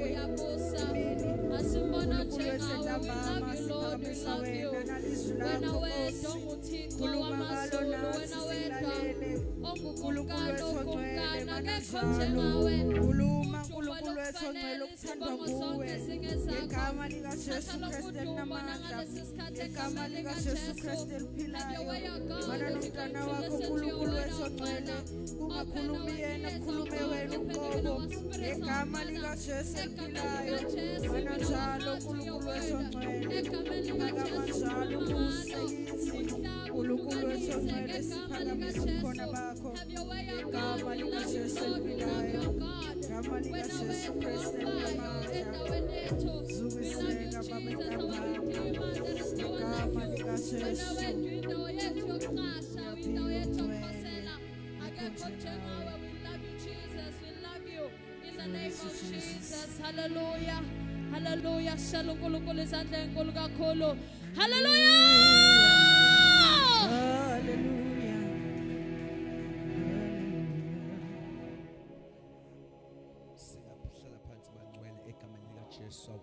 uyabusa asibona njengawe. We love you Lord, we love you. Wena wedwa onguThixo wamazulu, wena wedwa onguKunkana oKunkana, akekho njengawe. uNkulunkulu wethu ongcwele ukuthandwa kuwe ngegama likaJesu Kristu elinamandla ngegama likaJesu Kristu eliphilayo mana nomntwana wakho uNkulunkulu wethu ongcwele kungakhulumi yena kukhulume wena uqobo ngegama likaJesu eliphilayo mana njalo uNkulunkulu wethu ongcwele njalo uNkulunkulu wethu ongcwele siphakamisa ubukhona bakho ngegama likaJesu eliphilayo. Gama likaJesu Kristu elinamandla zubiseka babengabani gama likaJesu indawo yethu yokuqasha, indawo yethu yokuphosela, akekho njengawe. We love you Jesus, we love you in the name of Jesus. Hallelujah, hallelujah. Shala uNkulunkulu izandla enkulu kakhulu. Hallelujah, hallelujah.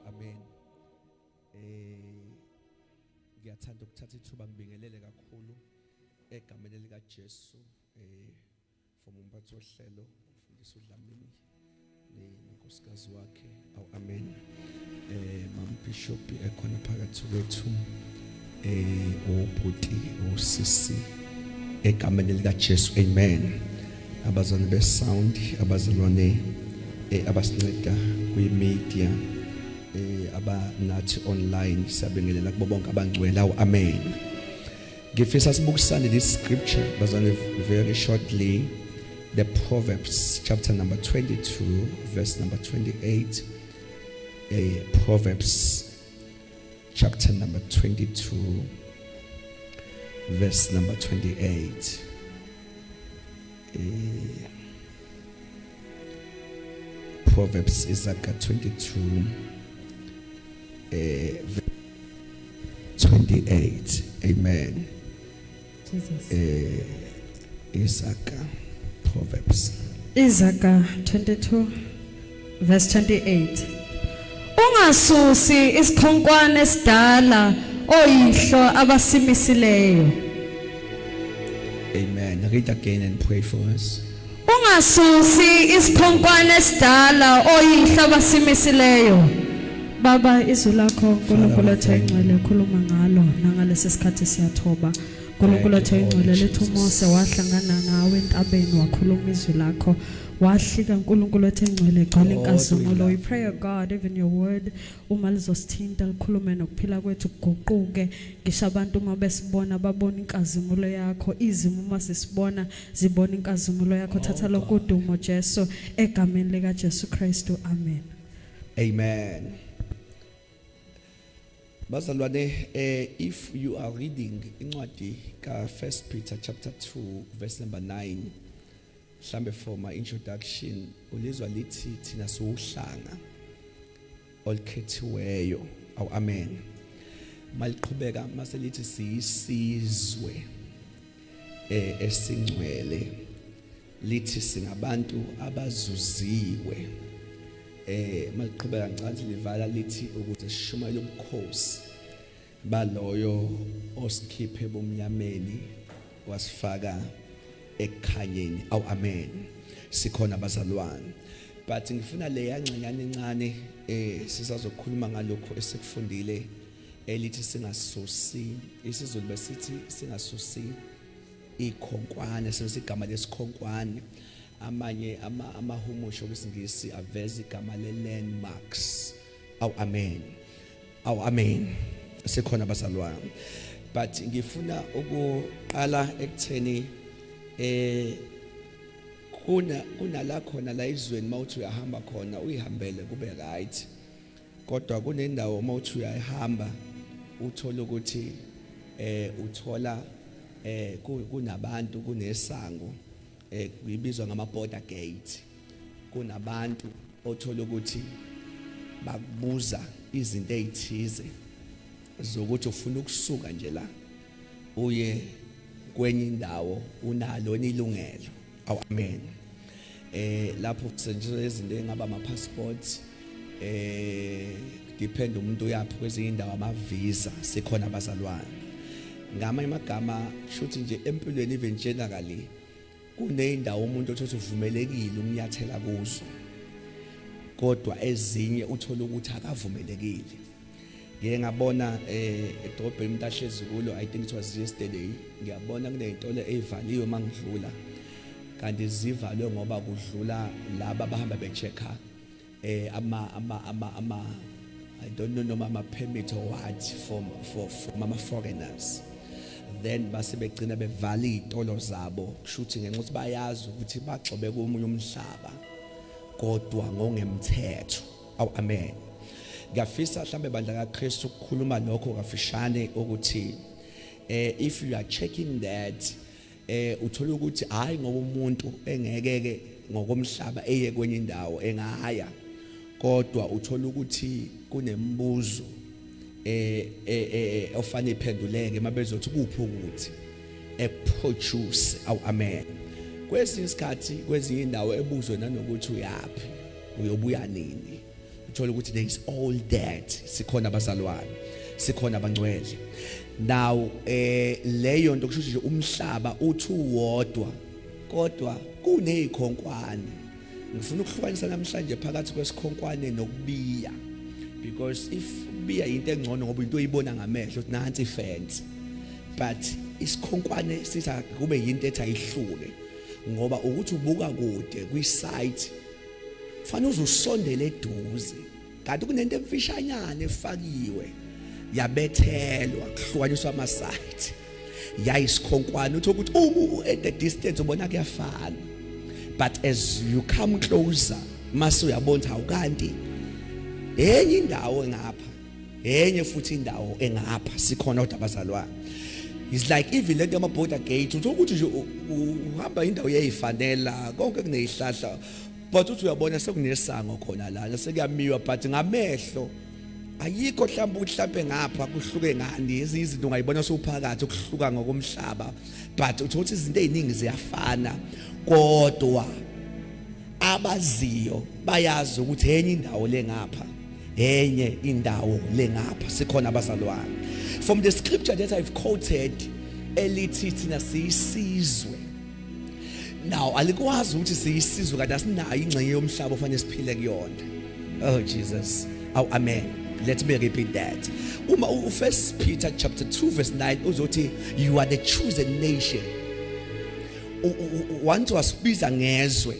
Amen. Ngiyathanda ukuthatha ithuba ngibingelele kakhulu egameni likaJesu from umphathi wohlelo ufundisa uDlamini nenkosikazi wakhe. Amen. Mama Bishop ekhona phakathi kwethu ubhuti usisi egameni likaJesu. Amen. Abazali besound, abazalwane abasinceda kwi-media abanathi online, siyabingelela kubo bonke abangcwele. Amen. Ngifisa sibukisane this scripture bazane very shortly, the Proverbs chapter number 22 verse number 28. Proverbs chapter number 22 verse number 28. Proverbs Isaiah 22 28. Amen. Jesus. Isaiah Proverbs Isaiah 22 verse 28. Ungasusi isikhonkwane esidala oyihlo abasimisileyo. Amen. Read again and pray for us. Ungasusi isikhonkwane esidala oyihlo abasimisileyo. Baba, izwi lakho uNkulunkulu wethu engcwele khuluma ngalo nangalesi sikhathi siyathoba. uNkulunkulu wethu engcwele lethu uMose wahlangana nawe entabeni wakhuluma izwi lakho. Wahlika uNkulunkulu wethu engcwele egcwele inkazimulo. We pray, oh God, even your word uma lizosithinta likhulume nokuphila kwethu kuguquke. Ngisho abantu uma besibona babona inkazimulo yakho, izimo uma sisibona zibona inkazimulo yakho. Thatha lokhu udumo Jesu egameni lika Jesu Kristu. Amen. Amen. Bazalwane, if you are reading incwadi ka 1 Peter chapter 2 verse number 9, mhlambe for my introduction ulizwa lithi thina siwuhlanga olukhethiweyo. Amen. Maliqhubeka maselithi siyisizwe esingcwele, lithi singabantu abazuziwe. Maliqhubeka ncanti livala lithi ukuze sishumayele ubukhosi baloyo osikhiphe bomnyameni wasifaka ekhanyeni. Amen. Sikhona bazalwane, but ngifuna le yancanyane encane sisazokhuluma ngalokho esikufundile elithi singasusi. Isizulu besithi singasusi ikhonkwane, sesigama lesikhonkwane. Amanye amahumusho kwisingisi aveza igama le-landmarks. Amen. Amen. Sikhona bazalwane, but ngifuna ukuqala ekutheni kuna la khona la izweni mawuthi uyahamba khona uyihambele kube right, kodwa kunendawo mawuthi uyahamba uthola ukuthi uthola kunabantu, kunesango kubizwa ngama border gate. Kunabantu othola ukuthi bakubuza izinto ezithize zokuthi ufuna ukusuka nje la uye kwenye indawo unalo ilungelo. Amen. Lapho kusetshenziswa izinto engaba ama passports, depend umuntu uyaphi kwezinye indawo amavisa sikhona abazalwane ngamanye amagama shothi nje empilweni even generally kuneyindawo umuntu othi uvumelekile ukunyathela kuzo kodwa ezinye uthola ukuthi akavumelekile ngeke ngabona edrobheni umuntu ahlezi kulo I think it was yesterday ngiyabona kuneyintolo evaliwe mangidlula kanti zivalwe ngoba kudlula laba abahamba bechecka I don't know noma permit or what for mama foreigners then base begcina bevala izitolo zabo kushuthi ngenxa ukuthi bayazi ukuthi bagxobe komunye umhlaba kodwa ngongemthetho amen ngafisa mhlambe bandla kaKristu ukukhuluma lokho kafishane ukuthi if you are checking that uthola ukuthi hayi ngoba umuntu engekeke ngokomhlaba eye kwenye indawo engahaya kodwa uthola ukuthi kunembuzo ofane iphenduleke mabezothi kuphi ukuthi produce amen kwesinye isikhathi kwezinye indawo ebuzwe nanokuthi uyapi uyobuya nini uthola ukuthi there is all that sikhona abazalwane sikhona abangcwele now leyo nto kusho nje umhlaba uthi uwodwa kodwa kunezikhonkwane ngifuna ukuhlukanisa namhlanje phakathi kwesikhonkwane nokubiya because if biya into engcono ngoba into oyibona ngamehlo uthi nansi ifence but isikhonkwane sitha kube into ethi ayihluke ngoba ukuthi ubuka kude kwi-site kufanele uzusondele eduze kanti kunento emfishanyana efakiwe yabethelwa kuhlukaniswa ama-site yayisikhonkwane uthi ukuthi at the distance ubona kuyafana but as you come closer mase uyabona awukanti enye indawo engapha enye futhi indawo engapha sikhona kodwa abazalwane it's like even le ama border gate uthi ukuthi nje uhamba indawo yeyifanela konke kunezihlahla but uthi uyabona sekunesango khona la sekuyamiwa but ngamehlo ayikho mhlawumbe ngapha kuhluke ngani izinto ungayibona sophakathi ukuhluka ngokomhlaba but uthi izinto eziningi ziyafana kodwa abaziyo bayazi ukuthi enye indawo lengapha enye indawo lengapha sikhona abazalwane from the scripture that I've quoted elithi thina siyisizwe now alikwazi ukuthi siyisizwe kanti asinayo ingxenye yomhlaba ofanele siphile kuyona oh Jesus amen let me repeat that uma First Peter chapter 2 verse 9 uzothi you are the chosen nation want wasibiza ngezwe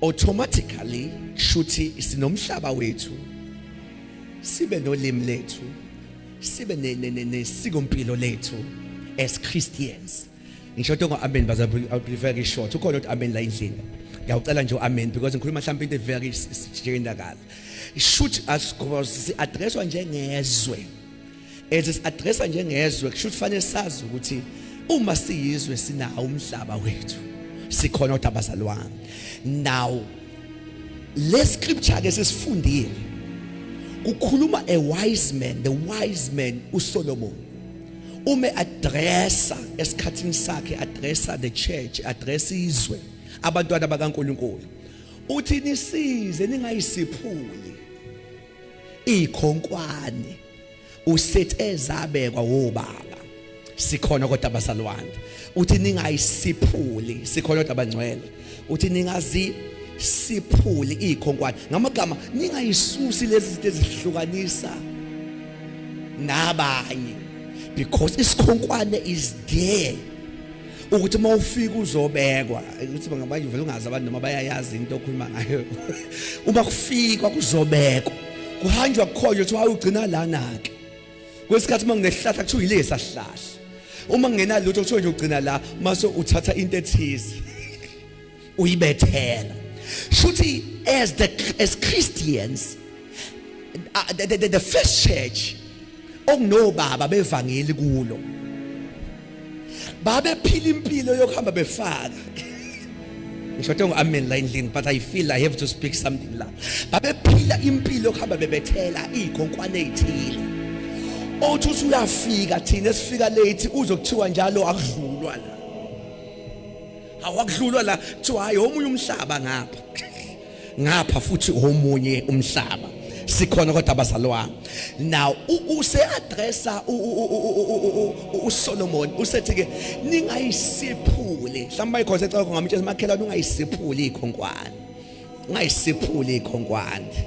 automatically shuthi sinomhlaba wethu sibe nolimi lethu sibe nesikompilo lethu as Christians ngisho ngo amen but I'll be very short ukhona ukuthi amen la endlini ngiyacela nje amen because ngikhuluma mhlawumbe into very sijendakala should as si addresswa njengezwe as addressa njengezwe should fanele sazi ukuthi uma siyizwe sinawo umhlaba wethu sikhona kodwa abazalwane now le scripture ke sesifundile kukhuluma a wise man uSolomon ume addressa esikhathini sakhe addressa the church addressa izwe abantwana bakaNkulunkulu uthi nisize ningayisiphuli ikhonkwane usethi ezabekwa wobaba sikhona kodwa abazalwane uthi ningayisiphuli sikhona kodwa abangcwele uthi ningazi siphuli ikhonkwane ngamagama ningayisusi lezi zinto ezihlukanisa nabanye because isikhonkwane is there ukuthi mawufika uzobekwa ukuthi manje vele ungazi abantu noma bayayazi into okhuluma ngayo uma kufika kuzobekwa kuhanjwa khona uthi ugcina lana ke kwesikhathi manginehlahla kuthiwa yilesa sihlahla uma ngena lutho kuthiwa nje ugcina la mase uthatha into ethize uyibethela shuthi as Christians the first church okunobaba bevangeli kulo babephila impilo yokuhamba befaka ngisho amen la endlini but I feel I have to speak something la babephila impilo yokuhamba bebethela ikhonkwane ezithile othi uyafika thina sifika late uzokuthiwa njalo akudlulwa la awakudlulwa la kuthiwa hayi omunye umhlaba ngapha futhi omunye umhlaba sikhona kodwa bazalwane. Now use addressa uSolomon usethi ke ningayisiphuli mhlawumbe ikhonza ecela ngamtshela makhelwane ungayisiphuli ikhonkwane ungayisiphuli ikhonkwane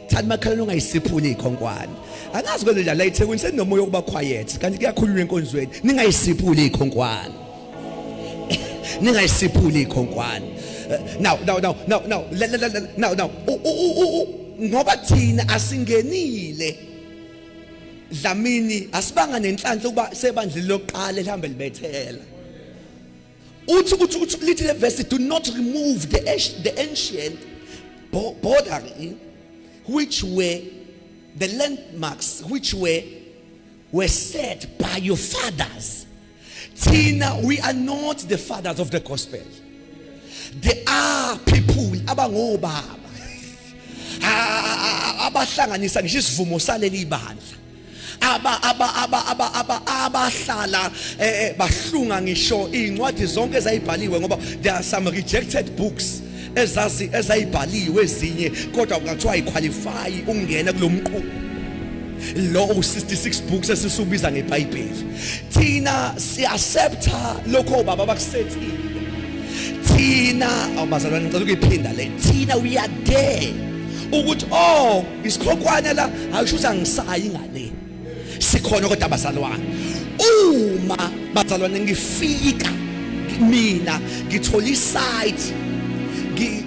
thanda makhelwane ungayisiphuli ikhonkwane angazi kwenze njalo la eThekwini senomoya okuba quiet kanti kuyakhulunywa enkonzweni ningayisiphuli ikhonkwane ningayisiphuli ikhonkwane. Now ngoba thina asingenile Dlamini asibanga nenhlanhla ukuba sebandleni lokuqala lihambe libethela uthi lithi le verse do not remove the ancient boundary which were the landmarks which were set by your fathers. Tina, we are not the fathers of the gospel. There are people abangobaba abahlanganisa ngisho isivumo saleli bandla abahlala bahlunga ngisho incwadi zonke ezayibhaliwe ngoba there are some rejected books ezayibhaliwe ezinye kodwa kungathiwa iqualify ungena kulomqhubu lo 66 books esisubiza ngeBhayibheli. Thina siaccepta lokho baba bakusethile. Thina abazalwane ngicela ukuyiphinda le thina we are there ukuthi isikhonkwane la ayishuza ngisayi ngale sikhona kodwa abazalwane uma bazalwane ngifika mina ngithola isite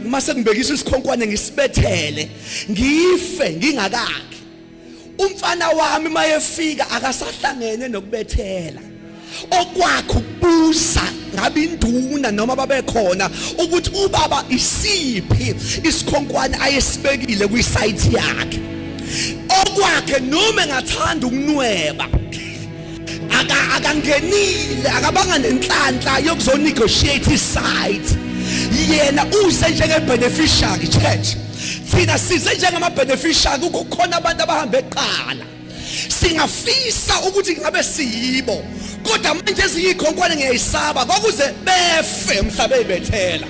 mase ngibekisa isikhonkwane ngisibethele ngife ngingakakhe umfana wami mayefika akasahlangene nokubethela okwakho kubuza ngabe induna noma babekhona ukuthi ubaba isiphi isikhonkwane ayesibekile kwisite yakhe okwakhe noma engathanda ukunweba akangenile akabanga nenhlanhla yokuzonegotiate isite yena uze njenge beneficiary church thina size njengama beneficiary kukhona abantu abahambe eqala singafisa ukuthi ngabe siyibo kodwa manje eziyikhonkwane ngiyayisaba kwakuze befe emhlabeni ebethela.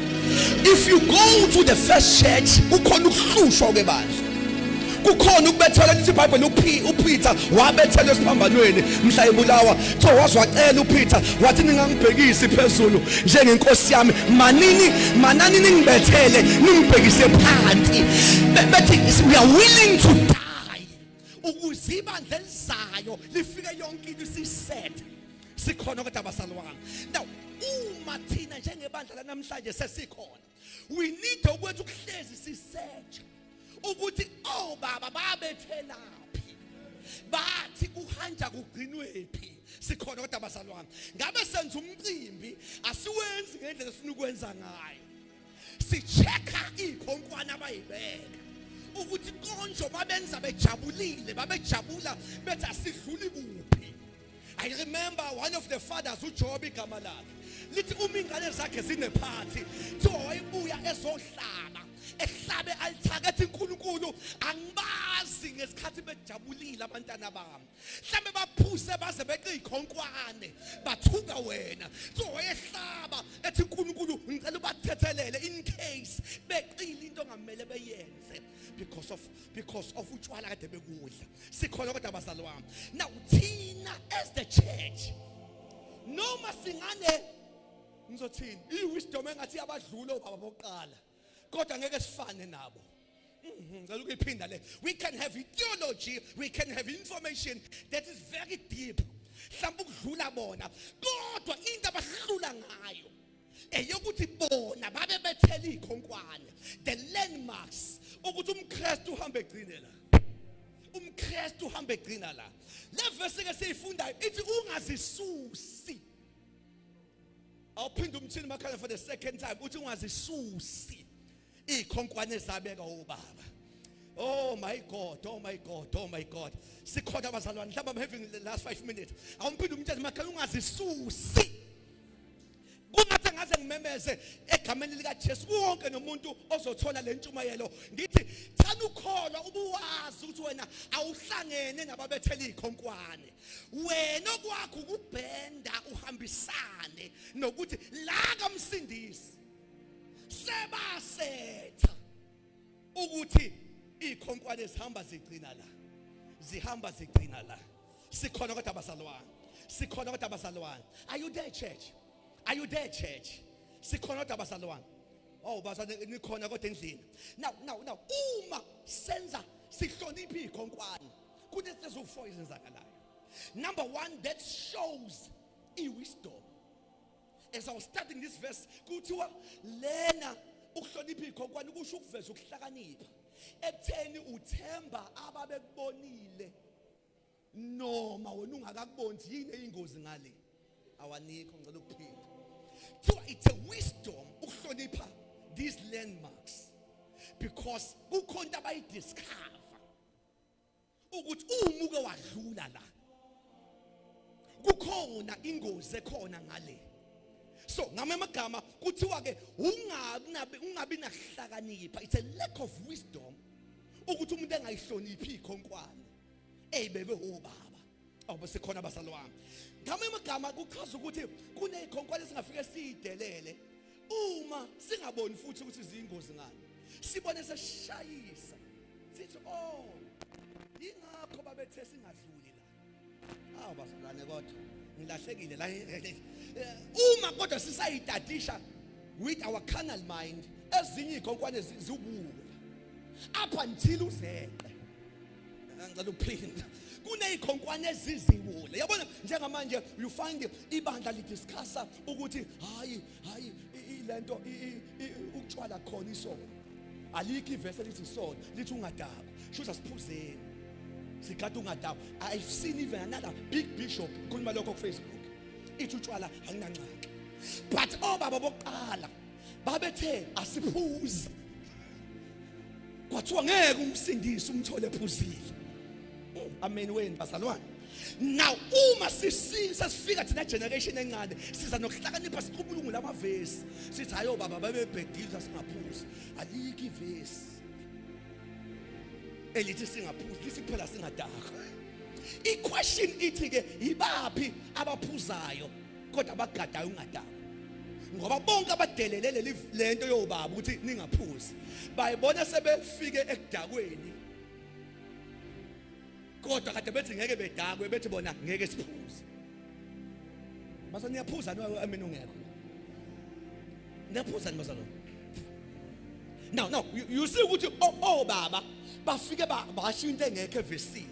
If you go to the first church kukhona ukuhlushwa kwebandla kukhona ukubethela lithi iBhayibheli uPeter wabethela esiphambanweni mhla ebulawa tho wazwacela uPeter wathi ningangibhekisi phezulu njengenkosi yami manani ningibethele ningibhekise phansi bethi we are willing to die ukuze ibandla elizayo lifike yonke into siset sikhona kodwa abazalwane. Now uma thina njengebandla namhlanje sesikhona we need ukwenza ukuhlezi sisearch ukuthi baba babethelaphi bathi kuhanja kugcinwephi sikhona kodwa abazalwane ngabe senza umcimbi asiwenzi ngendlela esinukwenza ngayo sichecka ikhonkwane abayibeka ukuthi konjo babenza bejabulile babejabula bethi asidluli kuphi. I remember one of the fathers uJob igama lakhe lithi uma ingane zakhe zine party tho wayebuya ezohlaba ehlabe alithakethe uNkulunkulu angibazi ngesikhathi bejabulile abantwana bami mhlambe baphuse baze beqe ikhonkwane bathuka wena tho wayehlaba ethi uNkulunkulu ngicela ubathethelele in case beqile into ongamele beyenze because of utshwala kade bekudla sikhona kodwa abazalwane. Now thina as the church noma singane ngizothini iwisdom engathi yabadlula obaba bokuqala kodwa ngeke sifane nabo. Ngicela ukuyiphinda le we can have theology we can have information that is very deep mhlawumbe ukudlula bona kodwa into abahlula ngayo eyokuthi bona babe bethela ikhonkwane the landmarks ukuthi umKristu uhambe egcine la umKristu uhambe egcina la le verse ke siyifundayo ithi ungazisusi awuphinda umthini makhala for the second time uthi ungazisusi ikhonkwane zabeka ubaba. Oh my God, oh my God, oh my God. Sikhona abazalwane mhlawumbe I'm having the last 5 minutes. Awumphinda umthetho makhala ungazisusi kungathi ngaze ngimemeze egameni lika Jesu wonke nomuntu ozothola le ntshumayelo ngithi thana ukholwa ubuwazi ukuthi wena awuhlangene nababethela ikhonkwane wena okwakho ukubhenda uhambisane nokuthi la kamsindisi sebasetha ukuthi ikhonkwane zihamba zigcina la, zihamba zigcina la. Sikhona kodwa abazalwane, sikhona kodwa abazalwane. Are you there, church? Are you there, church? Sikhona kodwa abazalwane. Oh, bazalwane nikhona kodwa endlini. Now uma senza sihloniphe ikhonkwane, kunezinto ezo4 ezenzakalayo. Number 1, that shows wisdom. As I was studying this verse, kuthiwa lena ukuhlonipha ikhonkwane kusho ukuveza ukuhlakanipha. Ekutheni uthemba ababekubonile noma wena ungakakuboni yini eyingozi ngale. Awanikho ngicela ukuphinda. So it's a wisdom ukuhlonipha these landmarks, because kukhona abayidiscover ukuthi umuke wadlula la, kukhona ingozi ekhona ngale. So ngamagama kuthiwa ke ungabi nahlakanipha. It's a lack of wisdom ukuthi umuntu engayihloniphi ikhonkwane eyibekwe obaba. Awube sikhona abazalwane. Ngamagama kuchaza ukuthi kunezikhonkwane singafike siyidelele uma singaboni futhi ukuthi izinggozi ngani. Sibone seshayisa. Sithi oh, ingakho babethe singadluli la. Abazalwane kodwa ngilahlekile la. Uma kodwa sisayidadisha with our carnal mind, ezinye ikhonkwane zibuka up until uzeqe. Ngicela ukuphinda. Kunezikhonkwane eziziwule. Yabona njengamanje you find ibandla lidiscussa ukuthi hayi lento utshwala khona isono. Alikho ivesi elithi isono, lithi ungadaba. Shusha siphuzeni. Sikade ungadaba. I've seen even another big bishop khuluma lokho ku Facebook. Ithi utshwala anginancane. But obaba bokuqala babethe asiphuzi. Kwathiwa ngeke umsindisi umthole ephuzile. Amen wena bazalwane. Now uma sesifika thina generation encane siza nokuhlakanipha siqhubulungu lamavesi. Sithi hayo baba babebhedile singaphuzi. Alikho ivesi elithi singaphuzi, lisiphela singadaka. I-question ithi ke ibaphi abaphuzayo kodwa abagadayo ungadaka. Ngoba bonke abadelelele lento yobaba ukuthi ningaphuzi bayibona sebefike ekudakweni, kodwa kade bethi ngeke bedakwe, bethi bona ngeke siphuze. Basa niyaphuza no ameni ungekho. Niyaphuza nibazalo. Now you see ukuthi baba bafike basho into engekho evesini,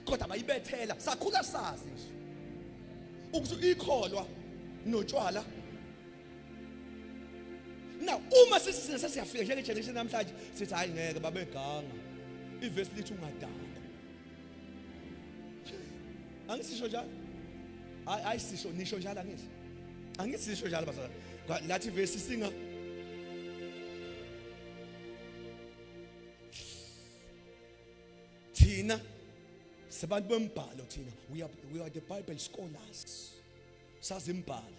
kodwa bayibethela sakhula sazi nje ukuthi ikholwa notshwala. Now uma sesiyafika njenge generation namhlanje sithi hayi ngeke babeganga ivesi lithi ungadakwa. Angisisho njalo. Ayisisho nisho njalo angithi. Angisisho njalo bazala. Lathi ivesi singa thina sabantu bembhalo thina we are the Bible scholars. Sazi imbhalo.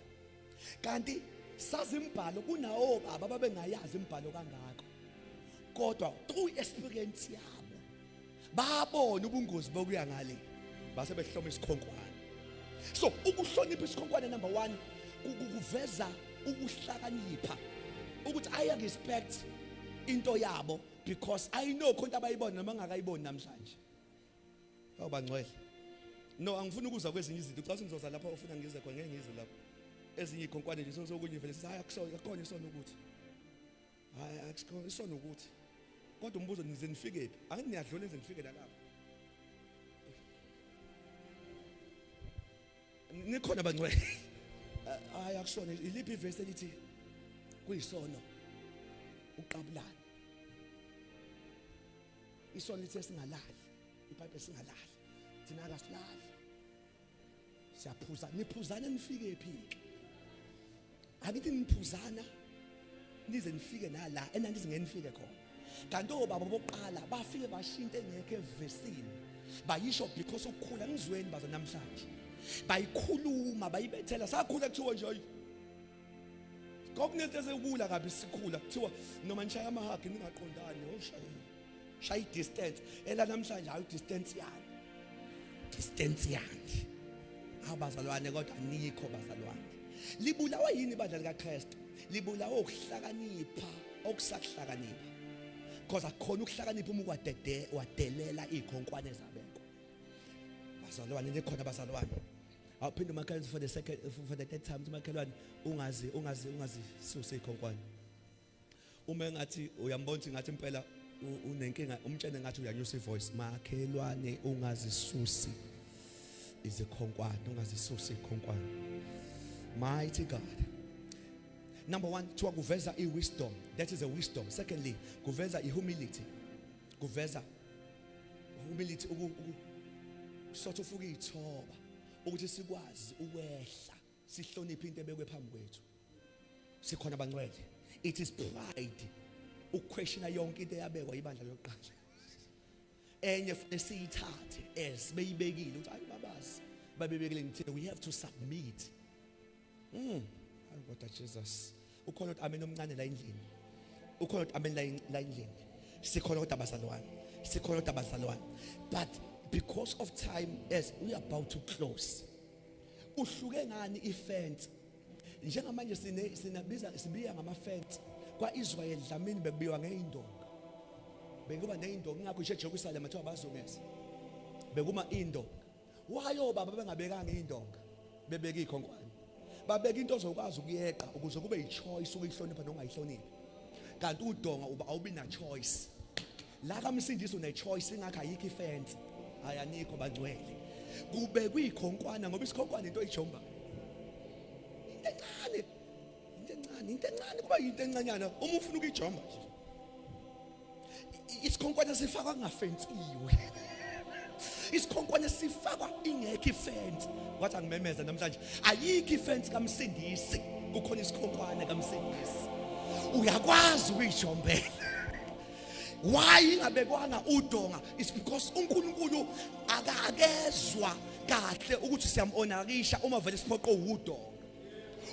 Kanti sazi imbhalo kunawo baba babengayazi imbhalo kangako. Kodwa through experience yabo babona ubungozi bokuya ngale. Base behloma isikhonkwane. So ukuhlonipha isikhonkwane number 1 kuveza ukuhlakanipha. Ukuthi I respect into yabo because I know khona abayibona noma ngakayiboni namhlanje. Awubangcwele. No angifuni ukuza kwezinye izinto. Ucathi ngizoza lapha ufuna ngize khona ngeke ngize lapha. Ezinye ikhonkwane nje sokunye vele sithi hayi akukho isono ukuthi. Hayi akukho isono ukuthi. Kodwa umbuzo nize nifike phi? Angithi niyadlula nize nifike la lapha. Nikhona bangcwele. Hayi akushona iliphi ivesi elithi kuyisono uqabulana. Isono lithi singalali. iBhayibheli singalali. Thina akasilali. Siyaphuza, niphuzana nifike phi? Akithi niphuzana nize nifike nala enandize nifike khona. Kanti obaba bokuqala bafike bashinta engekho evesini. Bayisho because ukukhula ngizweni baza namhlanje. Bayikhuluma bayibethela sakhula kuthiwa nje hayi. Kokunento ezekula kabi sikhula kuthiwa noma nishaya amahagi ningaqondani oshaya. Shaya distance ela namhlanje hayi distance yani. Distance yani. Abazalwane kodwa anikho bazalwane. Libulawa yini ibandla likaKristu? Libulawa ukuhlakanipha okusahlakanipha. because akukhona ukuhlakanipha uma wadelela ikhonkwane zabekho. Bazalwane likhona bazalwane. Awuphinde umakhelwane for the third time umakhelwane ungazi suse ikhonkwane. Uma ngathi uyambona ngathi impela unenkinga umtshene ngathi uyanyusa ivoice makhelwane ungazisusi izikhonkwane ungazisusi ikhonkwane. Mighty God. Number 1, kuveza wisdom. That is a wisdom. Secondly, kuveza humility. Kuveza humility sort of ukuyithoba ukuthi sikwazi ukwehla sihloniphe into ebekwe phambi kwethu. Sikhona abangcwele. It is pride. Ukweshina yonke into eyabekwa ibandla lokuqala. Enye siyithathe as beyibekile ukuthi ayi babazi babebekile ngithi we have to submit. God Jesus. Ukhona ukuthi amen omncane la endlini. Ukhona ukuthi amen la endlini. Sikhona ukuthi abazalwane. Sikhona ukuthi abazalwane. But because of time as we are about to close. Uhluke ngani ifence? Njengamanje sibiya ngama-fence. Kwa-Israel dlamini bekubiwa ngey'ndonga. Bekuba ney'ndonga ingakho ishe eJerusalema kuthiwa bazungeza. Bekuma indonga. Wayo baba bengabekanga iy'ndonga. Bebeka iy'khonkwane. Babeka into ozokwazi ukuyeqa ukuze kube yichoice ukuyihlonipha noma ungayihloniphi. Kanti udonga uba awubi na choice. La kaMsindisi une choice ingakho ayikho ifence. Ayanikho bangcwele. Kubekwe ikhonkwana ngoba isikhonkwane into ejomba. Into encane kuba into encanyana uma ufuna ukujomba nje. Isikhonkwane sifakwa kungafensiwe. Isikhonkwane sifakwa ingekho ifence. Wathi angimemeza namhlanje ayikho ifence kaMsindisi kukhona isikhonkwane kaMsindisi. Uyakwazi ukuyijombela. Why ingabekwanga udonga? It's because uNkulunkulu akakezwa kahle ukuthi siyambonakisha uma vele siphoqo udonga.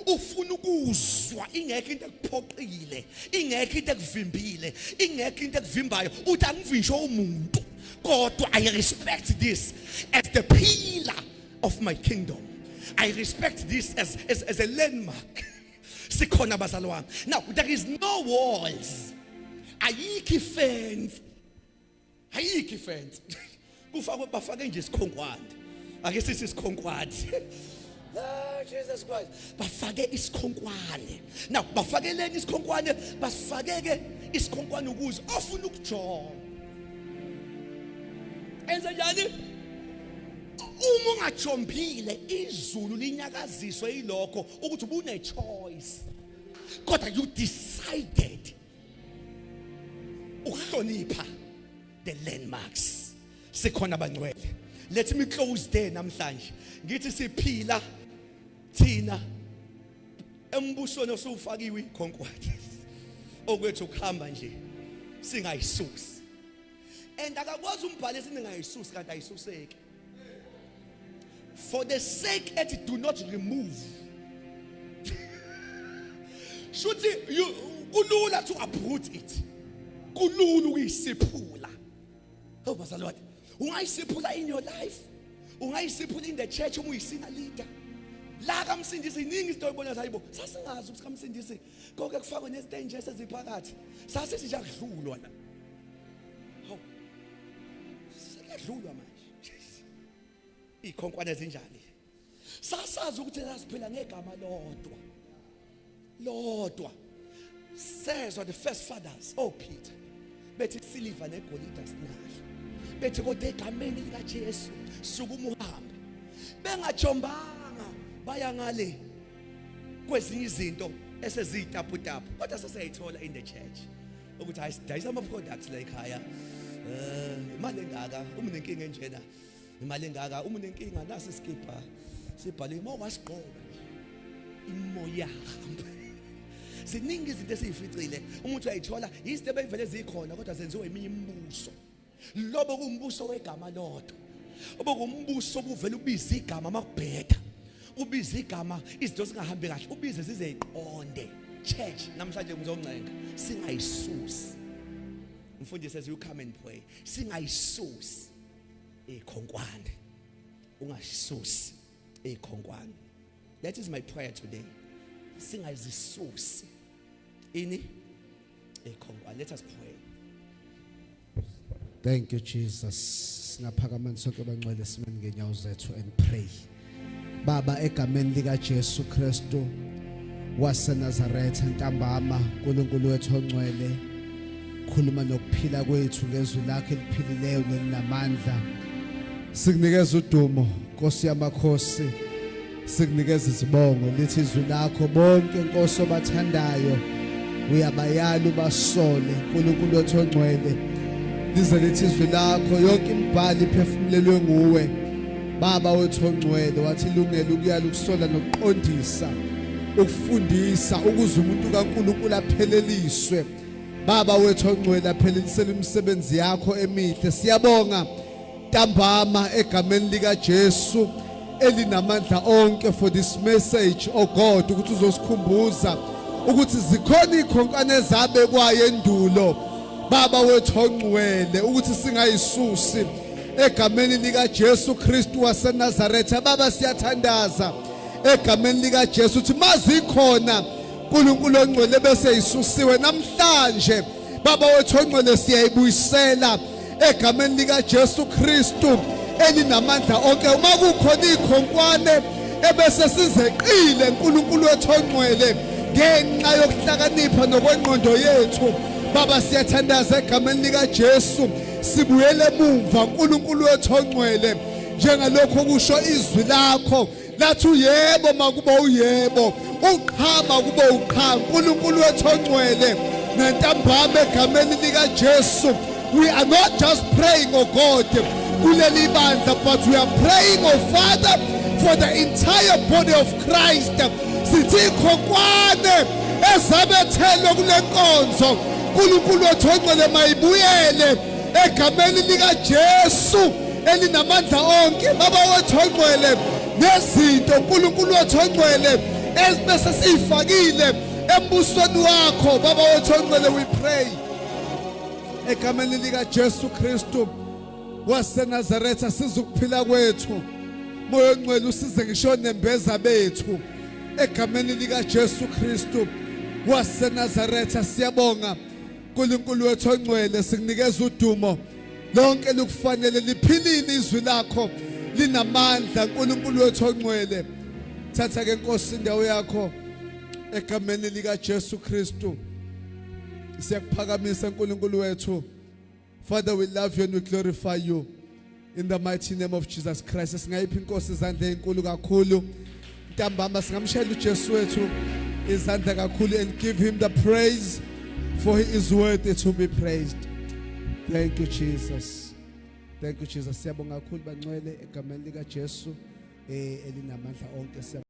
Ufuna ukuzwa ingekho into ekuphoqile, ingekho into ekuvimbile, ingekho into ekuvimbayo. Uthi angivisho umuntu. Kodwa I respect this as the pillar of my kingdom. I respect this as a landmark. Sikhona bazalwane. Now there is no walls. Ayikho ifence. Ayikho ifence. Kufakwe bafake nje isikhonkwane. Ake sithi isikhonkwane. Ah Jesus Christ. Bafake isikhonkwane. Now bafakeleni isikhonkwane, basifakeke isikhonkwane ukuze ofuna ukujonga. Enze njani? Uma ungajombile izulu linyakaziswe yilokho ukuthi ubune choice. Kodwa you decided uhlonipha the landmarks. Sikhona abangcwele. Let me close there namhlanje. Ngithi siphila thina embusweni osufakiwe ikhonkwane. Okwethu ukuhamba nje singayisusi. And akakwazi umbhalisi ningayisusi kanti ayisuseki. For the sake that do not remove. Should you kulula to uproot it. Kulula ukuyisiphula. Oh bazalwane, ungayisiphula in your life. Ungayisiphula in the church uma uyisina leader. La kaMsindisi iningi izinto oyibona zayibo. Sasingazi ukuthi kaMsindisi konke kufakwe nezinto enje eseziphakathi. Sasithi nje akudlulwa la. Hawu. Sekudlulwa manje. Ikhonkwane ezinjani? Sasazi ukuthi sasiphila ngegama lodwa. Lodwa. Says on the first fathers, oh Peter, bethi silver negolide asinalo. Bethi kodwa egameni lika Jesu suka umuhambe. Bengajombanga baya ngale kwezinye izinto eseziyitaputapu. Kodwa sesayithola in the church. Ukuthi ayidayisa ama products la ekhaya. Imali engaka uma unenkinga enjena. Imali engaka uma unenkinga nasi skipper. Sibhale mawasiqoba. Imoya hamba. Ziningi izinto esiyificile umuntu uyayithola izinto ebeyivele zikhona kodwa zenziwe eminye imibuso. Lobo kumbuso wegama lodwa. Obokumbuso kuvela ubiza igama makubheda. Ubiza igama izinto zingahambi kahle. Ubize zize iqonde. Church namhlanje ngizoncenga singayisusi. Mfundisi as you come and pray. Singayisusi ikhonkwane. Ungayisusi ikhonkwane. That is my prayer today. Singayisusi ini ikhonkwane. Let us pray. Thank you, Jesus. Singaphakamani sonke bangcwele simeni ngenyawo zethu and pray. Baba, egameni lika Jesu Kristu waseNazaretha ntambama, uNkulunkulu wethu ongcwele, khuluma nokuphila kwethu ngezwi lakhe eliphilileyo nelinamandla. Sikunikeza udumo, Nkosi yamakhosi. Sikunikeza izibongo, lithi izwi lakho bonke Nkosi obathandayo uyabayala ubasole, uNkulunkulu wethu ongcwele. Lize lithi izwi lakho yonke imibhalo iphefumulelwe nguwe, Baba wethu ongcwele. Wathi ilungelo ukuyala ukusola nokuqondisa, ukufundisa ukuze umuntu kaNkulunkulu apheleliswe. Baba wethu ongcwele, aphelelisele imisebenzi yakho emihle. Siyabonga ntambama egameni lika Jesu elinamandla onke for this message, oh God, ukuthi uzosikhumbuza ukuthi zikhona ikhonkwane zabe kwaye endulo, Baba wethu ongcwele, ukuthi singayisusi egameni lika Jesu Kristu waseNazaretha. Baba, siyathandaza egameni lika Jesu ukuthi mazikhona uNkulunkulu ongcwele bese isusiwe namhlanje. Baba wethu ongcwele, siyayibuyisela egameni lika Jesu Kristu elinamandla onke. Uma kukhona ikhonkwane ebese sizeqile uNkulunkulu wethu ongcwele ngenxa yokuhlakanipha nokwengqondo yethu, Baba, siyathandaza egameni lika Jesu sibuyele emumva uNkulunkulu wethu ongcwele, njengalokho kusho izwi lakho lathi uyebo makuba uyebo, uqhama kuba uqhama. uNkulunkulu wethu ongcwele, nentambama egameni lika Jesu, we are not just praying, oh God, kuleli bandla, but we are praying, oh Father, for the entire body of Christ. Sithi ikhonkwane ezabethelwe kule nkonzo, uNkulunkulu wethu ongcwele, mayibuyele egameni lika Jesu elinamandla onke. Baba wethu ongcwele, nezinto uNkulunkulu wethu ongcwele ezibese siyifakile embusweni wakho, Baba wethu ongcwele, we pray egameni lika Jesu Kristu waseNazaretha. Sizukuphila kwethu, Moya ongcwele, usize ngisho nembeza bethu egameni lika Jesu Kristu waseNazaretha. Siyabonga uNkulunkulu wethu ongcwele, sikunikeza udumo lonke lukufanele. Liphilile izwi lakho, linamandla uNkulunkulu wethu ongcwele. Thatha ke Nkosi indawo yakho egameni lika Jesu Kristu. Siyakuphakamisa uNkulunkulu wethu. Father, we love you and we glorify you in the mighty name of Jesus Christ. Singayiphi inkosi izandla ezinkulu kakhulu ntambama, singamshayela uJesu wethu izandla kakhulu and give him the praise, for he is worthy to be praised. Thank you, Jesus. Thank you, Jesus. Siyabonga kakhulu bangcwele egameni lika Jesu elinamandla onke.